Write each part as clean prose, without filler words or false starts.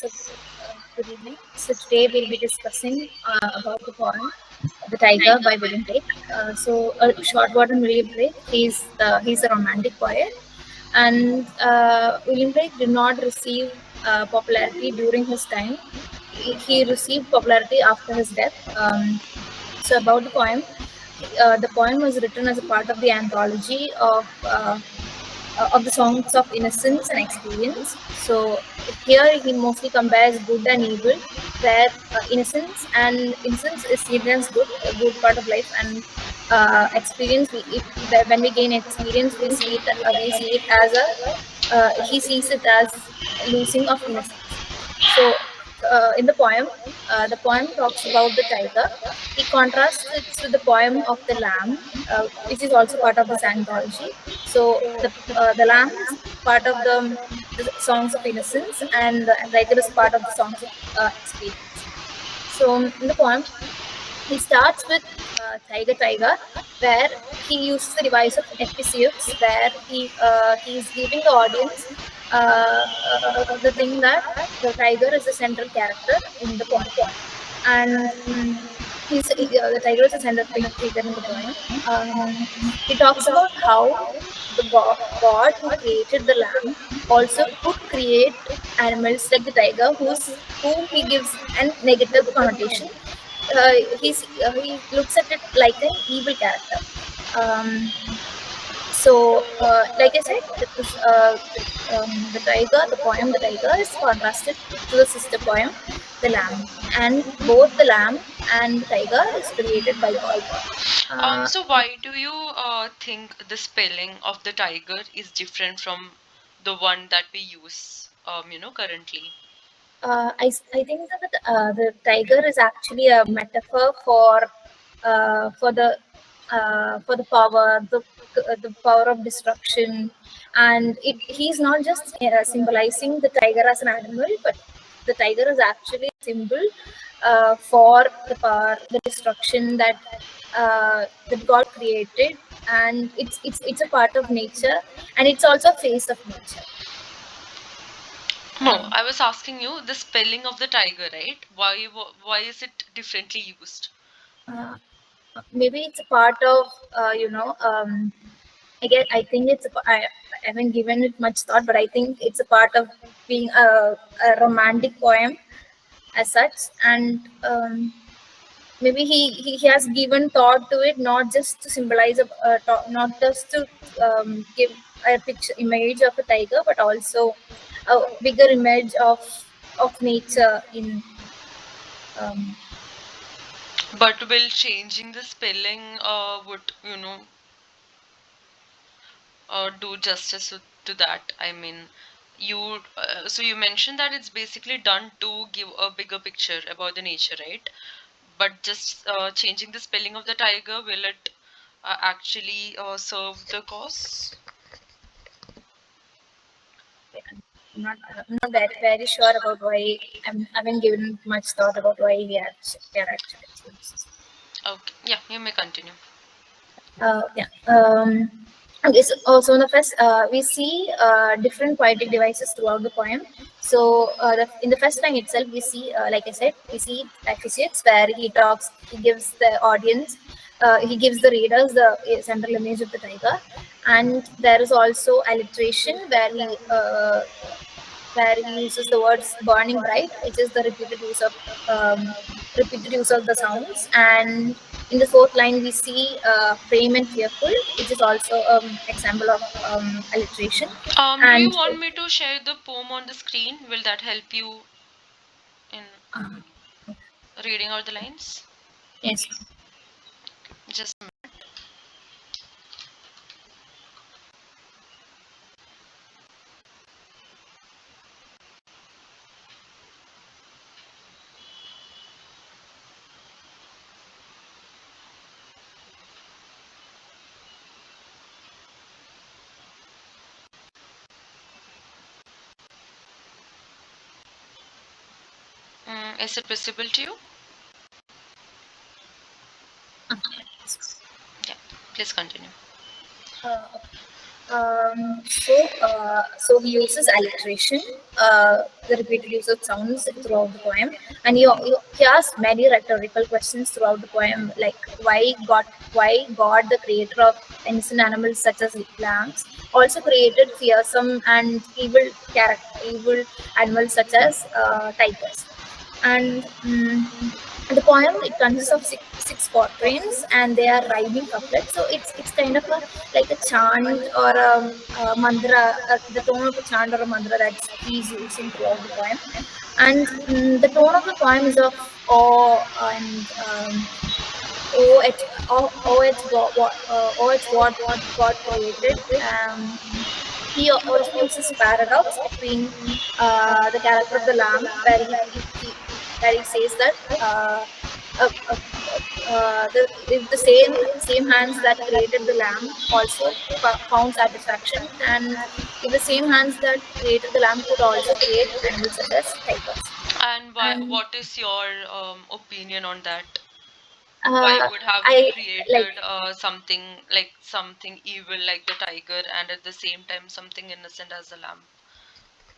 Good evening. So today we'll be discussing about the poem "The Tiger" by William Blake. A short word on William Blake. He's a romantic poet, and William Blake did not receive popularity during his time. He received popularity after his death. So about the poem was written as a part of the anthology of the songs of innocence and experience. So here he mostly compares good and evil, where innocence is seen as good, a good part of life, and experience. When we gain experience, we see it as a he sees it as losing of innocence. So in the poem talks about the tiger. He contrasts it with the poem of the lamb, which is also part of this anthology. So the lamb is part of the songs of innocence, and the tiger is part of the songs of experience. So in the poem, he starts with Tiger Tiger, where he uses the device of episodes, where he's giving the audience the thing that the tiger is the central character in the poem, and the tiger is the central figure in the poem. He talks about how God who created the lamb also could create animals like the tiger, whom he gives a negative connotation. He looks at it like an evil character. Um, like I said, the poem "The Tiger" is contrasted to the sister poem "The Lamb," and both the lamb and the tiger is created by God. Uh, So why do you think the spelling of the tiger is different from the one that we use, currently? I think that the tiger is actually a metaphor for the power, the power of destruction, and he's not just symbolizing the tiger as an animal, but the tiger is actually a symbol for the power, the destruction that God created, and it's a part of nature, and it's also a face of nature. No, I was asking you the spelling of the tiger, right? Why is it differently used? Uh, Maybe it's a part of I think I haven't given it much thought, but I think it's a part of being a romantic poem as such, and maybe he has given thought to it, not just to symbolize not just to give a picture image of a tiger, but also a bigger image of nature in um, But will changing the spelling would do justice to that? I mean, you mentioned that it's basically done to give a bigger picture about the nature, right? But just changing the spelling of the tiger, will it actually serve the cause? I'm not very sure about why. I haven't given much thought about why we are actually choose. Okay, yeah, you may continue. Yeah. Okay, so also in the first, we see different poetic devices throughout the poem. So in the first line itself, we see, like I said, we see Epictetus, where he gives the audience, he gives the readers the central image of the tiger, and there is also alliteration where he uses the words burning bright, which is the repeated use of the sounds. And in the fourth line, we see frame and fearful, which is also example of alliteration. Do you And want me to share the poem on the screen? Will that help you in uh, reading out the lines? yes, Just is it visible to you? uh, Yeah, please continue. okay. So he uses alliteration, the repeated use of sounds throughout the poem, and he asks many rhetorical questions throughout the poem, like why God, the creator of innocent animals such as lambs, also created fearsome and evil animals such as tigers, and the poem, it consists of six quatrains and they are rhyming couplets, so it's kind of a like a chant or a mantra, the tone of a chant or a mantra that he's using throughout the poem. And the tone of the poem is of awe and what God created. He also uses paradox between the character of the lamb, where where he says that uh, uh, if the same hands that created the lamb also found satisfaction, and if the same hands that created the lamb could also create animals such as tigers. And why, And what is your opinion on that? Why uh, would have he I like created something like something evil like the tiger and at the same time something innocent as a lamb?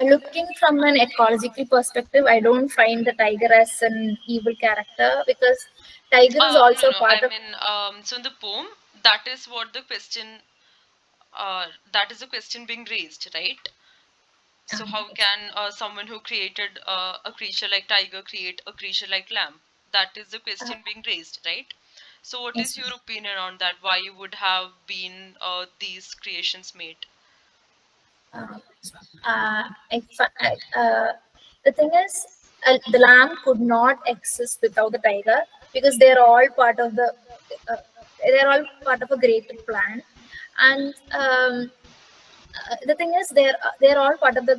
looking from an ecological perspective, I don't find the tiger as an evil character, because tiger is No, also no. I part of. mean, so in the poem, that is what the question. That is the question being raised, right? So how Yes, can someone who created a creature like tiger create a creature like lamb? That is the uh, question being raised, right? So what yes, is your opinion on that? Why would have been these creations made? uh, I, the thing is, the lamb could not exist without the tiger, because they're all part of uh, they're all part of a greater plan, and the thing is, they're all part of the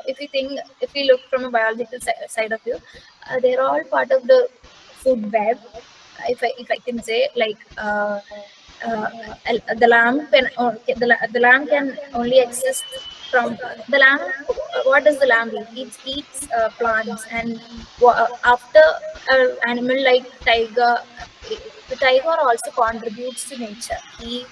if you think, if you look from a biological side of view, they're all part of the food web, if I can say, like the lamb can the lamb can only exist from the lamb. What does the lamb eat? It eats plants, and after an animal like tiger, the tiger also contributes to nature. He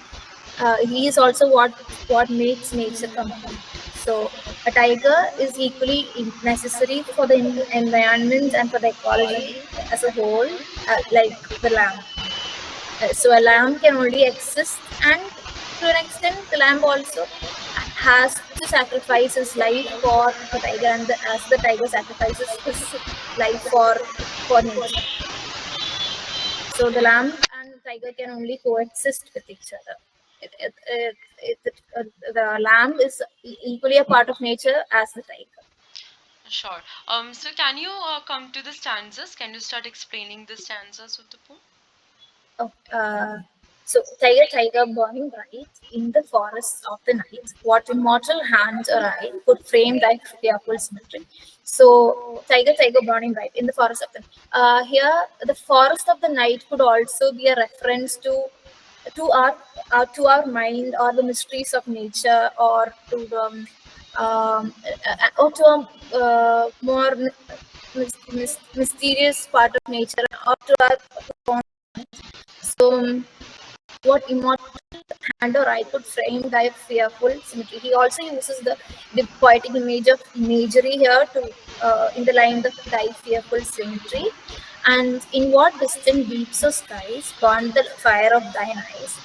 is also what makes nature complete. So a tiger is equally necessary for the environment and for the ecology as a whole, like the lamb. So a lamb can only exist, and to an extent, the lamb also has to sacrifice his life for the tiger, and as the tiger sacrifices his life for nature. So the lamb and the tiger can only coexist with each other. The lamb is equally a part of nature as the tiger. Sure. So can you come to the stanzas? Can you start explaining the stanzas of the poem? Oh, so tiger, tiger, burning bright in the forests of the night, what immortal hands or eye could frame thy fearful symmetry. So tiger, tiger, burning bright in the forest of the here, the forest of the night could also be a reference to our mind, or the mysteries of nature, or to the or to a more mysterious part of nature, or to our so what immortal hand or eye could frame thy fearful symmetry. He also uses the poetic image of imagery here to in the line of thy fearful symmetry. And in what distant deeps of skies burn the fire of thine eyes?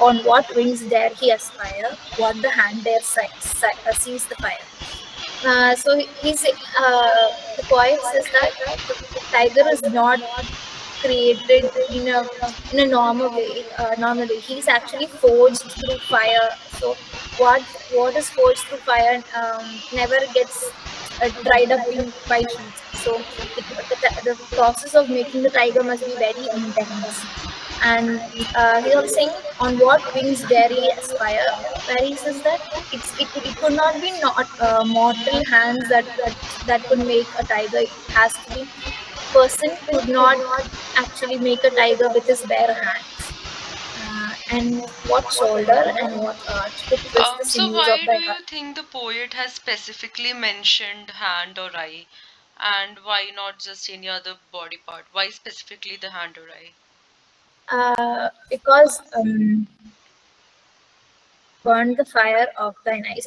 On what wings dare he aspire? What the hand dare seize the fire? The poet says that the tiger is not created in a normal way. Normally, he's actually forged through fire. So what is forged through fire never gets dried up by heat. So the process of making the tiger must be very intense. And he was saying, on what wings dare he aspire, where he says that it could not be not mortal hands that could make a tiger. It has to be a person could not actually make a tiger with his bare hands. And what shoulder and what art could twist the So sinews of why do thy heart? you think the poet has specifically mentioned hand or eye, and why not just any other body part? Why specifically the hand or eye? Because burn the fire of thine eyes.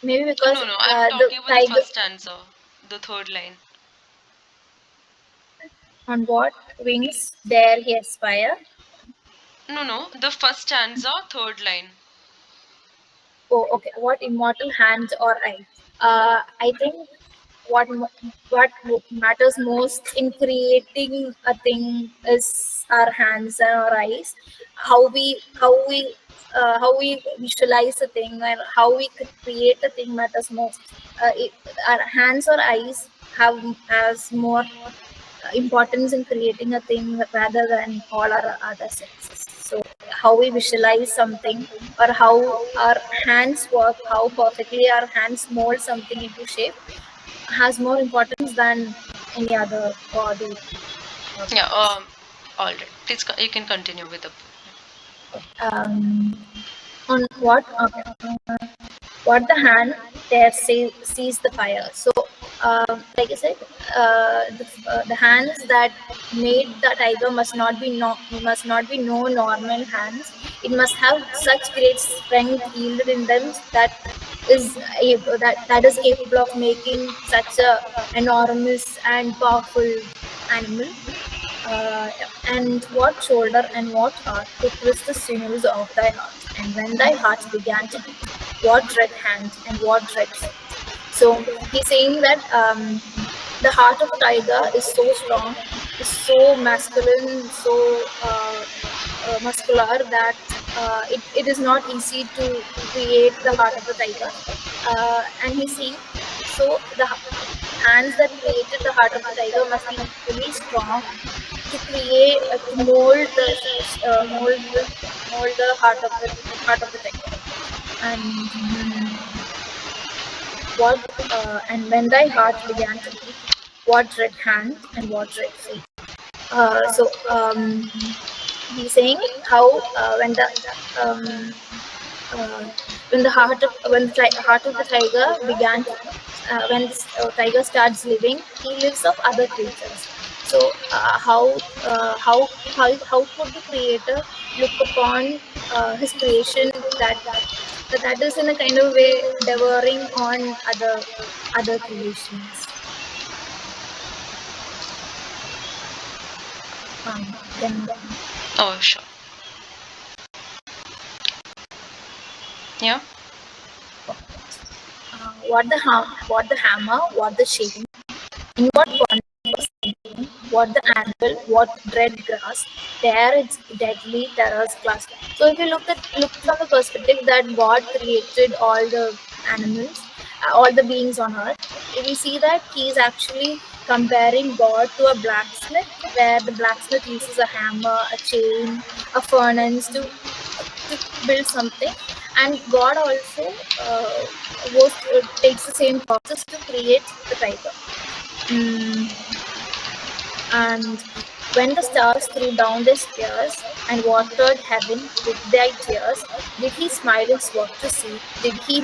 Maybe because No, no, I'm the talking about the tiger first stanza, the third line. on what wings dare he aspire? No, no, the first stanza, third line. Oh, okay. What immortal hands or eyes? I think what matters most in creating a thing is our hands and our eyes. How we visualize a thing and how we could create a thing matters most. Our hands or eyes have has more importance in creating a thing rather than all our other senses. So, how we visualize something or how our hands work, how perfectly our hands mold something into shape, has more importance than any other body Yeah, organs. all right. Please, you can continue with the. Um, on what? Okay. What the hand there sees the fire. So, like I said, the hands that made the tiger must not be no normal hands. It must have such great strength yielded in them that that is capable of making such a enormous and powerful animal. And what shoulder and what heart could twist the sinews of thy heart? And when thy heart began to beat, what dread hand and what dread feet? So he's saying that the heart of a tiger is so strong, is so masculine, so muscular that it is not easy to create the heart of the tiger. And he's saying, so the hands that created the heart of the tiger must be equally strong to create to mold the heart of the tiger. And what and when thy heart began to beat, what dread hand and what dread feet? So he's saying how um, uh, heart of the tiger began to beat, when the tiger starts living, he lives of other creatures. So how could the creator look upon his creation that is in a kind of way devouring on other creations? Then Oh, sure. Yeah. what the hammer, what the shaking, in what what the anvil, what dread grasp, there its deadly terrors clasp. So if you look from the perspective that God created all the animals, all the beings on earth, we see that he is actually comparing God to a blacksmith, where the blacksmith uses a hammer, a chain, a furnace to build something, and God also takes the same process to create the tiger. Mm, and when the stars threw down their spears and watered heaven with their tears, did he smile his work to see? Did he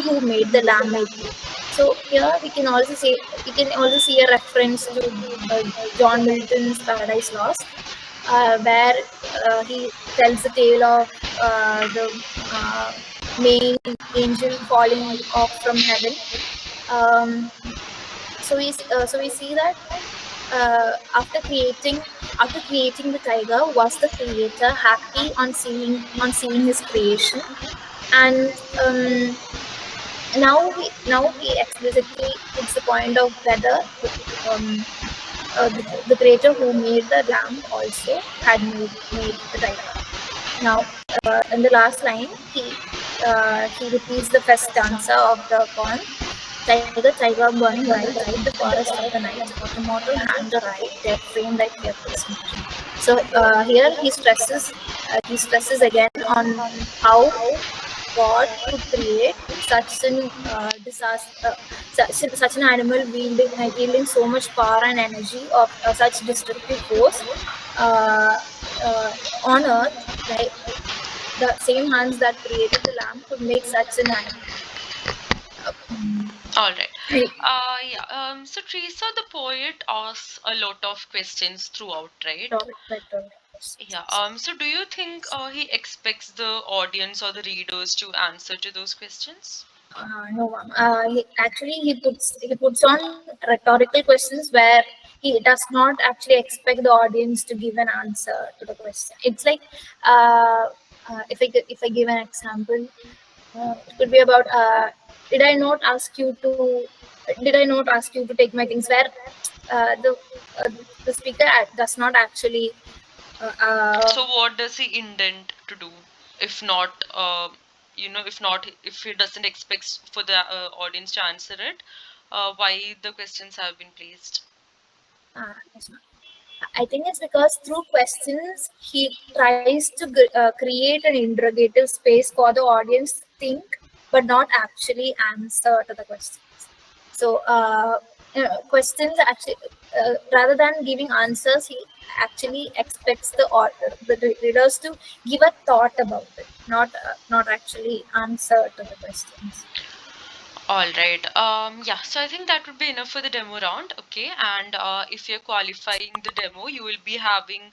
who made the lamb make thee? So here we can also see a reference to uh, John Milton's Paradise Lost, where he tells the tale of the uh, main angel falling off from heaven. Um, so we see that uh, after creating after creating the tiger, was the creator happy on seeing his creation? And now he explicitly puts the point of whether um, the creator who made the lamb also had made the tiger. Now, in the last line, he repeats the first stanza of the poem. Tiger, tiger, burning bright, hide the forest of the night. What immortal hand or eye dare frame thy fearful smile? So here he stresses again on how God could create such an such an animal wielding so much power and energy of such destructive force uh, uh, on earth, like the same hands that created the lamb could make such an animal. Mm, All right. right. Yeah. So Teresa, the poet, asks a lot of questions throughout, right? Right. Yeah. questions. So do you think he expects the audience or the readers to answer to those questions? No, ma'am. Actually, he puts on rhetorical questions where he does not actually expect the audience to give an answer to the question. It's like, uh, if I give an example, it could be about, did I not ask you to did I not ask you to take my things, where uh, the speaker does not actually uh, uh, So what does he intend to do? If not, if he doesn't expect for the audience to answer it, why the questions have been placed? yes, ma'am. I think it's because through questions he tries to create an interrogative space for the audience to think, but not actually answer to the questions. So, questions actually, rather than giving answers, he actually expects the readers to give a thought about it, not actually answer to the questions. All right. Yeah. So I think that would be enough for the demo round. Okay. And if you're qualifying the demo, you will be having